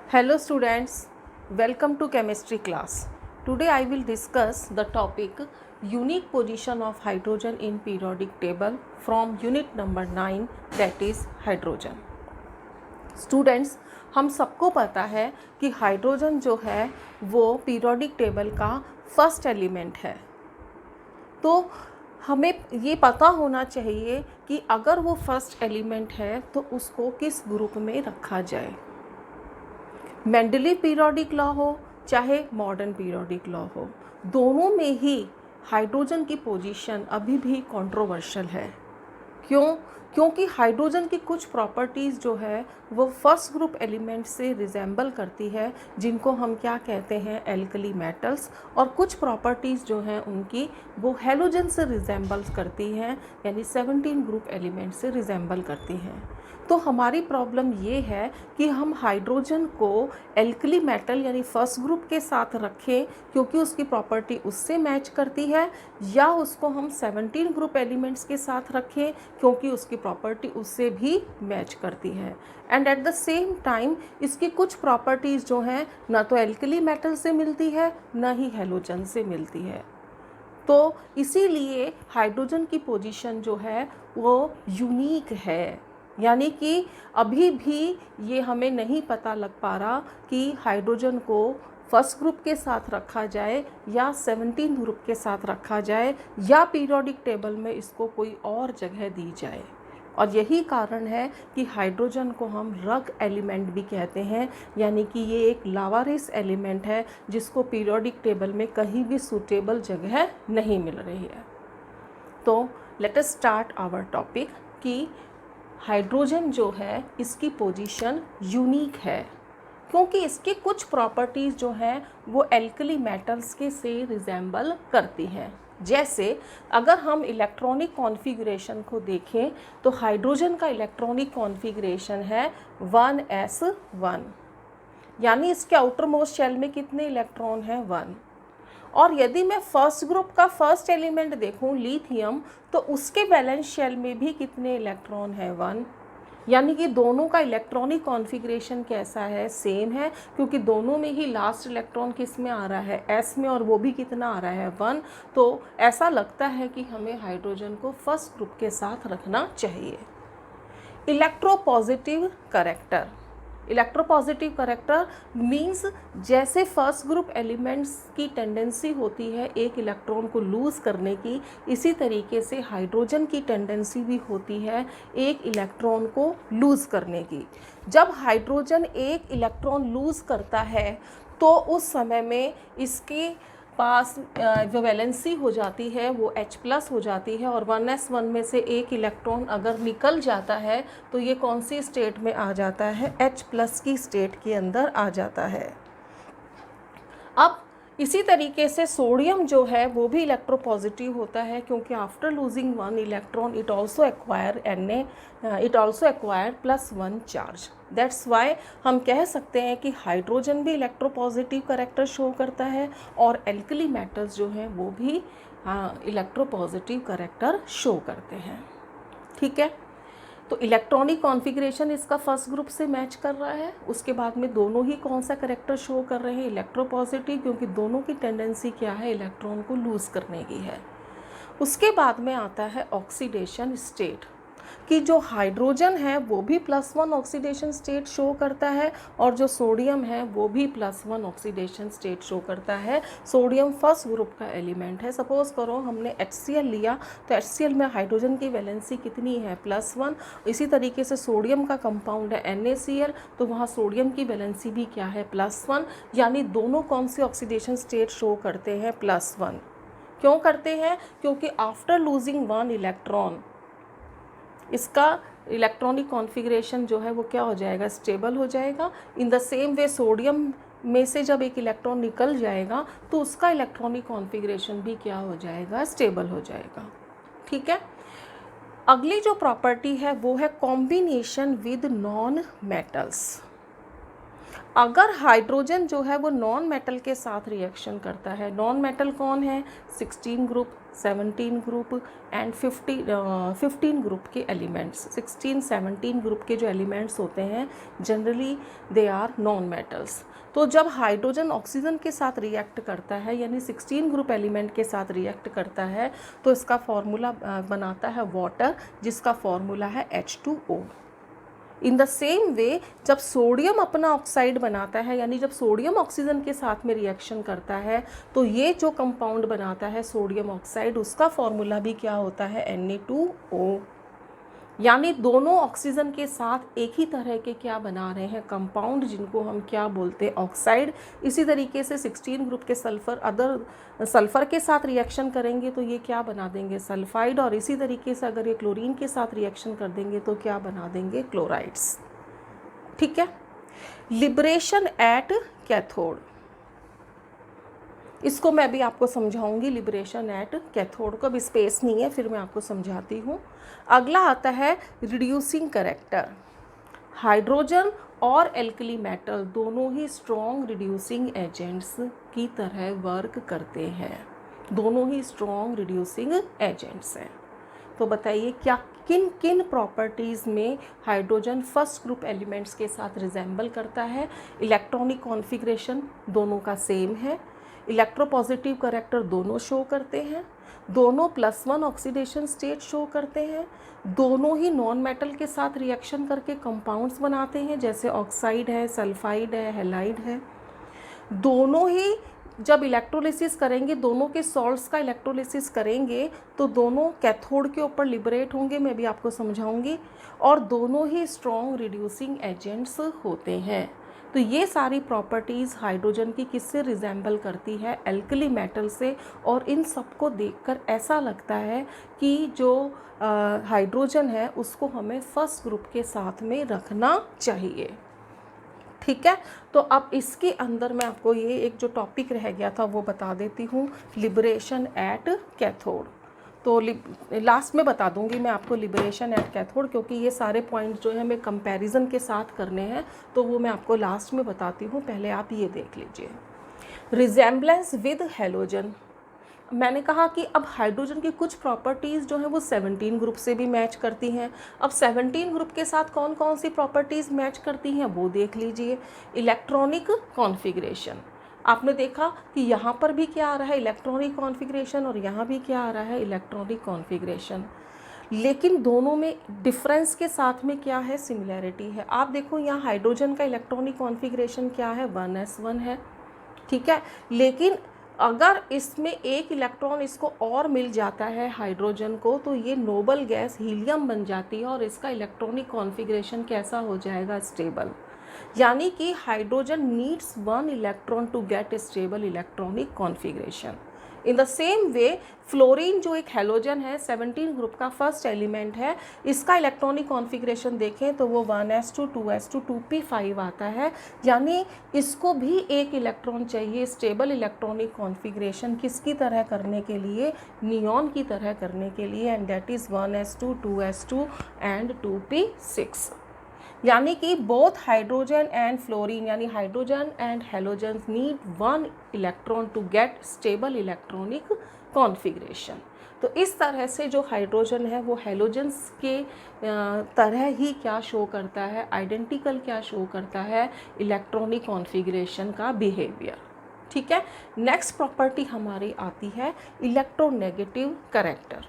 Hello students, welcome to chemistry class. Today I will discuss the topic unique position of hydrogen in periodic table from unit number 9, that is hydrogen. Students, हम सबको पता है कि hydrogen जो है वो periodic table का first element है। तो हमें ये पता होना चाहिए कि अगर वो फर्स्ट एलिमेंट है तो उसको किस ग्रुप में रखा जाए। मेंडलीव पीरियोडिक लॉ हो चाहे मॉडर्न पीरियोडिक लॉ हो, दोनों में ही हाइड्रोजन की पोजीशन अभी भी कंट्रोवर्शियल है। क्योंकि हाइड्रोजन की कुछ प्रॉपर्टीज़ जो है वो फर्स्ट ग्रुप एलिमेंट से रिजेंबल करती है, जिनको हम क्या कहते हैं, एल्कली मेटल्स, और कुछ प्रॉपर्टीज़ जो हैं उनकी वो हेलोजन से रिजेंबल करती हैं, यानी 17 ग्रुप एलिमेंट से रिजेंबल करती हैं। तो हमारी प्रॉब्लम ये है कि हम हाइड्रोजन को एल्कली मेटल यानी फर्स्ट ग्रुप के साथ रखें क्योंकि उसकी प्रॉपर्टी उससे मैच करती है, या उसको हम 17 ग्रुप एलिमेंट्स के साथ रखें क्योंकि उसकी प्रॉपर्टी उससे भी मैच करती है। And at the same time इसकी कुछ प्रॉपर्टीज़ जो हैं ना तो एल्कली मेटल से मिलती है ना ही हेलोजन से मिलती है। तो इसीलिए हाइड्रोजन की पोजीशन जो है वो यूनिक है, यानी कि अभी भी ये हमें नहीं पता लग पा रहा कि हाइड्रोजन को फर्स्ट ग्रुप के साथ रखा जाए या 17 ग्रुप के साथ रखा जाए या पीरियोडिक टेबल में इसको कोई और जगह दी जाए। और यही कारण है कि हाइड्रोजन को हम रग एलिमेंट भी कहते हैं, यानी कि ये एक लावारिस एलिमेंट है जिसको पीरियोडिक टेबल में कहीं भी सूटेबल जगह नहीं मिल रही है। तो let us start our topic कि हाइड्रोजन जो है इसकी पोजीशन यूनिक है क्योंकि इसकी कुछ प्रॉपर्टीज़ जो हैं वो एल्कली मेटल्स के से रिजेंबल करती हैं। जैसे अगर हम इलेक्ट्रॉनिक कॉन्फ़िगरेशन को देखें तो हाइड्रोजन का इलेक्ट्रॉनिक कॉन्फ़िगरेशन है 1s1, यानी इसके आउटर मोस्ट शेल में कितने इलेक्ट्रॉन हैं, 1। और यदि मैं फर्स्ट ग्रुप का फर्स्ट एलिमेंट देखूं लिथियम, तो उसके वैलेंस शेल में भी कितने इलेक्ट्रॉन है, 1। यानी कि दोनों का इलेक्ट्रॉनिक कॉन्फ़िगरेशन कैसा है, सेम है, क्योंकि दोनों में ही लास्ट इलेक्ट्रॉन किस में आ रहा है, एस में, और वो भी कितना आ रहा है, 1। तो ऐसा लगता है कि हमें हाइड्रोजन को फर्स्ट ग्रुप के साथ रखना चाहिए। Electropositive character, electropositive character means जैसे फर्स्ट ग्रुप एलिमेंट्स की टेंडेंसी होती है एक इलेक्ट्रॉन को लूज़ करने की, इसी तरीके से हाइड्रोजन की टेंडेंसी भी होती है एक इलेक्ट्रॉन को लूज़ करने की। जब हाइड्रोजन एक इलेक्ट्रॉन लूज़ करता है तो उस समय में इसके पास जो वैलेंसी हो जाती है वो H+ हो जाती है, और 1s1 में से एक इलेक्ट्रॉन अगर निकल जाता है तो ये कौन सी स्टेट में आ जाता है, H+ की स्टेट के अंदर आ जाता है। अब इसी तरीके से सोडियम जो है वो भी इलेक्ट्रोपॉजिटिव होता है क्योंकि after losing 1 electron it also acquire +1 charge. That's why हम कह सकते हैं कि हाइड्रोजन भी इलेक्ट्रोपॉजिटिव करैक्टर शो करता है और एल्कली मेटल्स जो हैं वो भी इलेक्ट्रोपॉजिटिव करैक्टर शो करते हैं। ठीक है, तो इलेक्ट्रॉनिक कॉन्फ़िगरेशन इसका फर्स्ट ग्रुप से मैच कर रहा है। उसके बाद में दोनों ही कौन सा करैक्टर शो कर रहे हैं, इलेक्ट्रोपॉजिटिव, क्योंकि दोनों की टेंडेंसी क्या है, इलेक्ट्रॉन को लूज़ करने की है। उसके बाद में आता है ऑक्सीडेशन स्टेट, कि जो हाइड्रोजन है वो भी +1 ऑक्सीडेशन स्टेट शो करता है और जो सोडियम है वो भी +1 ऑक्सीडेशन स्टेट शो करता है। सोडियम फर्स्ट ग्रुप का एलिमेंट है। सपोज़ करो हमने HCl लिया तो HCl में हाइड्रोजन की वैलेंसी कितनी है, +1। इसी तरीके से सोडियम का कंपाउंड है NaCl, तो वहाँ सोडियम की वैलेंसी भी क्या है, +1। यानी दोनों कौन सी ऑक्सीडेशन स्टेट शो करते हैं, +1। क्यों करते हैं, क्योंकि आफ्टर लूजिंग 1 इलेक्ट्रॉन इसका इलेक्ट्रॉनिक कॉन्फ़िगरेशन जो है वो क्या हो जाएगा, स्टेबल हो जाएगा। इन द सेम वे सोडियम में से जब एक इलेक्ट्रॉन निकल जाएगा तो उसका इलेक्ट्रॉनिक कॉन्फ़िगरेशन भी क्या हो जाएगा, स्टेबल हो जाएगा। ठीक है, अगली जो प्रॉपर्टी है वो है कॉम्बिनेशन विद नॉन मेटल्स। अगर हाइड्रोजन जो है वो नॉन मेटल के साथ रिएक्शन करता है, नॉन मेटल कौन है, 16 ग्रुप, 17 ग्रुप एंड 15 ग्रुप के एलिमेंट्स, 16 17 ग्रुप के जो एलिमेंट्स होते हैं generally they are non metals. तो जब हाइड्रोजन ऑक्सीजन के साथ रिएक्ट करता है यानी 16 ग्रुप एलिमेंट के साथ रिएक्ट करता है तो इसका फॉर्मूला बनाता है वाटर, जिसका फॉर्मूला है H2O। इन द सेम वे जब सोडियम अपना ऑक्साइड बनाता है यानी जब सोडियम ऑक्सीजन के साथ में रिएक्शन करता है तो ये जो कंपाउंड बनाता है सोडियम ऑक्साइड, उसका फॉर्मूला भी क्या होता है, Na2O। यानी दोनों ऑक्सीजन के साथ एक ही तरह के क्या बना रहे हैं, कंपाउंड, जिनको हम क्या बोलते हैं, ऑक्साइड। इसी तरीके से 16 ग्रुप के सल्फ़र के साथ रिएक्शन करेंगे तो ये क्या बना देंगे, सल्फाइड। और इसी तरीके से अगर ये क्लोरीन के साथ रिएक्शन कर देंगे तो क्या बना देंगे, क्लोराइड्स। ठीक है। लिबरेशन एट कैथोड, इसको मैं भी आपको समझाऊंगी, लिबरेशन एट कैथोड को। अब स्पेस नहीं है, फिर मैं आपको समझाती हूँ। अगला आता है रिड्यूसिंग करेक्टर। हाइड्रोजन और एल्कली मेटल दोनों ही स्ट्रॉन्ग रिड्यूसिंग एजेंट्स की तरह वर्क करते हैं, दोनों ही स्ट्रॉन्ग रिड्यूसिंग एजेंट्स हैं। तो बताइए क्या किन किन प्रॉपर्टीज़ में हाइड्रोजन फर्स्ट ग्रुप एलिमेंट्स के साथ रिजेंबल करता है। इलेक्ट्रॉनिक कॉन्फ़िगरेशन दोनों का सेम है, इलेक्ट्रोपॉजिटिव करेक्टर दोनों शो करते हैं, दोनों +1 ऑक्सीडेशन स्टेट शो करते हैं, दोनों ही नॉन मेटल के साथ रिएक्शन करके कंपाउंड्स बनाते हैं जैसे ऑक्साइड है, सल्फाइड है, हैलाइड है। दोनों ही जब इलेक्ट्रोलिसिस करेंगे, दोनों के सॉल्ट्स का इलेक्ट्रोलिसिस करेंगे तो दोनों कैथोड के ऊपर लिबरेट होंगे, मैं भी आपको समझाऊंगी। और दोनों ही स्ट्रॉन्ग रिड्यूसिंग एजेंट्स होते हैं। तो ये सारी प्रॉपर्टीज़ हाइड्रोजन की किससे रिजेंबल करती है, एल्कली मेटल से। और इन सबको देखकर ऐसा लगता है कि जो हाइड्रोजन है उसको हमें फर्स्ट ग्रुप के साथ में रखना चाहिए। ठीक है। तो अब इसके अंदर मैं आपको ये एक जो टॉपिक रह गया था वो बता देती हूँ, लिबरेशन एट कैथोड। तो लास्ट में बता दूंगी मैं आपको लिबरेशन एट कैथोड, क्योंकि ये सारे पॉइंट जो है हमें कंपैरिजन के साथ करने हैं, तो वो मैं आपको लास्ट में बताती हूँ। पहले आप ये देख लीजिए, रिजेम्बलेंस विद हैलोजन। मैंने कहा कि अब हाइड्रोजन की कुछ प्रॉपर्टीज़ जो हैं वो 17 ग्रुप से भी मैच करती हैं। अब 17 ग्रुप के साथ कौन कौन सी प्रॉपर्टीज़ मैच करती हैं वो देख लीजिए। इलेक्ट्रॉनिक कॉन्फ़िगरेशन, आपने देखा कि यहाँ पर भी क्या आ रहा है, इलेक्ट्रॉनिक कॉन्फ़िगरेशन, और यहाँ भी क्या आ रहा है, इलेक्ट्रॉनिक कॉन्फ़िगरेशन। लेकिन दोनों में डिफरेंस के साथ में क्या है, सिमिलैरिटी है। आप देखो यहाँ हाइड्रोजन का इलेक्ट्रॉनिक कॉन्फ़िगरेशन क्या है, 1s1 है। ठीक है। लेकिन अगर इसमें एक इलेक्ट्रॉन इसको और मिल जाता है हाइड्रोजन को तो ये नोबल गैस हीलियम बन जाती है और इसका इलेक्ट्रॉनिक कॉन्फ़िगरेशन कैसा हो जाएगा, स्टेबल। यानी कि hydrogen needs 1 electron to get stable electronic configuration. In the same way fluorine जो एक हैलोजन है, 17 ग्रुप का फर्स्ट एलिमेंट है, इसका इलेक्ट्रॉनिक कॉन्फ़िगरेशन देखें तो वो 1s2 2s2 2p5 आता है। यानी इसको भी एक इलेक्ट्रॉन चाहिए स्टेबल इलेक्ट्रॉनिक कॉन्फ़िगरेशन किसकी तरह करने के लिए, नियॉन की तरह करने के लिए, and that is 1s2 2s2 and 2p6। यानी कि बोथ हाइड्रोजन एंड फ्लोरीन यानी hydrogen and halogen need 1 electron to get stable electronic configuration. तो इस तरह से जो हाइड्रोजन है वो हैलोजन्स के तरह ही क्या शो करता है, आइडेंटिकल क्या शो करता है, इलेक्ट्रॉनिक कॉन्फ़िगरेशन का बिहेवियर। ठीक है। नेक्स्ट प्रॉपर्टी हमारी आती है इलेक्ट्रोनेगेटिव करेक्टर।